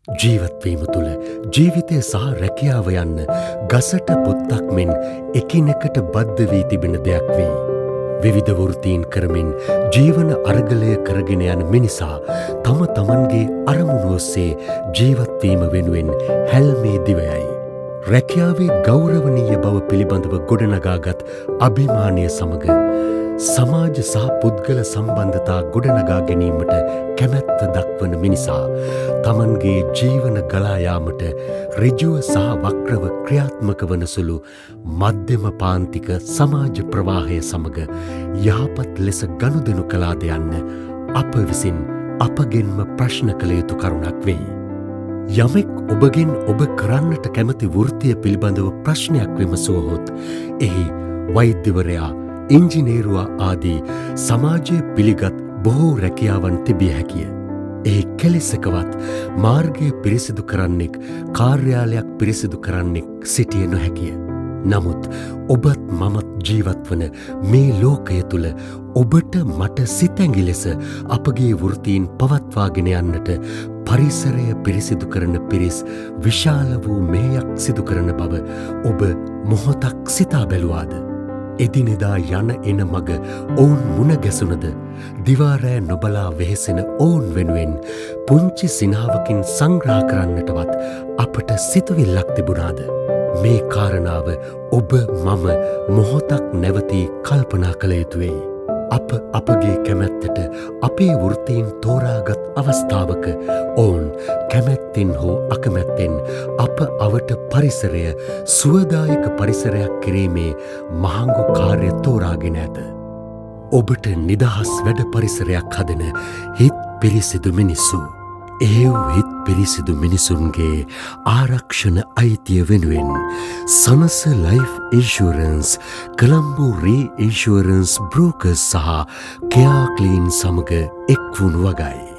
ජීවත්වීම තුළ ජීවිතය සහ රැකියාව යන්න ගසට පොත්තක් මෙන් එකිනෙකට බද්ධ වී තිබෙන දෙයක් වෙයි. විවිධ වෘත්තීන් කරමින් ජීවන අරගලය කරගෙන යන මිනිසා තම තමන්ගේ අරමුණු ඔස්සේ ජීවත්වීම වෙනුවෙන් හැල්මේ දිවයයි. රැකියාවේ ගෞරවනීය බව පිළිබඳව ගොඩනගාගත් අභිමානය සමග සමාජ සහ පුද්ගල සම්බන්ධතා ගොඩනගා ගැනීමට කැමැත්ත දක්වන මිනිසා තමන්ගේ ජීවන ගලායාමට ඍජුව සහ වක්‍රව ක්‍රියාත්මක වන සුළු මධ්‍යම පාන්තික සමාජ ප්‍රවාහය සමග යහපත් ලෙස ගනුදෙනු කළාද යන්න අප විසින් අපගෙන්ම ප්‍රශ්න කළ යුතු කරුණක් වෙයි. යමෙක් ඔබගෙන් ඔබ කරන්නට කැමති වෘත්තිය පිළිබඳව ප්‍රශ්නයක් විමසුවහොත් එහි වෛද්‍යවරයා ඉංජිනේරුවා ආදී සමාජයේ පිළිගත් බොහෝ රැකියාවන් තිබිය හැකිය. ඒ කෙලෙසකවත් මාර්ගය පිරිසිදු කරන්නෙක් කාර්යාලයක් පිරිසිදු කරන්නෙක් සිටිය නොහැකිය. නමුත් ඔබත් මමත් ජීවත්වන මේ ලෝකය තුළ ඔබට මට සිතැඟි ලෙස අපගේ වෘත්තීන් පවත්වාගෙන යන්නට පරිසරය පිරිසිදු කරන පිරිස් විශාල වූ මෙහෙයක් සිදු කරන බව ඔබ මොහොතක් සිතා බැලුවාද? එදිනෙදා යන එන මග ඔවුන් මුණ ගැසුනද දිවාරෑ නොබලා වෙහෙසෙන ඔවුන් වෙනුවෙන් පුංචි සිනාවකින් සංග්‍රහ කරන්නටවත් අපට සිතුවිල්ලක් තිබුණාද? මේ කාරණාව ඔබ මම මොහොතක් නැවතී කල්පනා කළ යුතුවෙයි. අප අපගේ කැමැත්තට අපේ වෘත්තීන් තෝරාගත් අවස්ථාවක ඔවුන් කැමැත්තෙන් හෝ අකමැත්තෙන් අප අවට පරිසරය සුවදායක පරිසරයක් කිරීමේ මහඟු කාර්ය තෝරාගෙන ඇත. ඔබට නිදහස් වැඩ පරිසරයක් හදන හිත් පිරිසිදු මිනිස්සු. ඒ හිත් පිරිසිදු මිනිසුන්ගේ ආරක්ෂණ අයිතිය වෙනුවෙන් සනස ලයිෆ් ඉන්ෂුරන්ස්, කොළඹ රී ඉන්ෂුරන්ස් බ්‍රෝකර්ස් සහ කෙයා ක්ලීන් සමග එක්වුණු වගයි.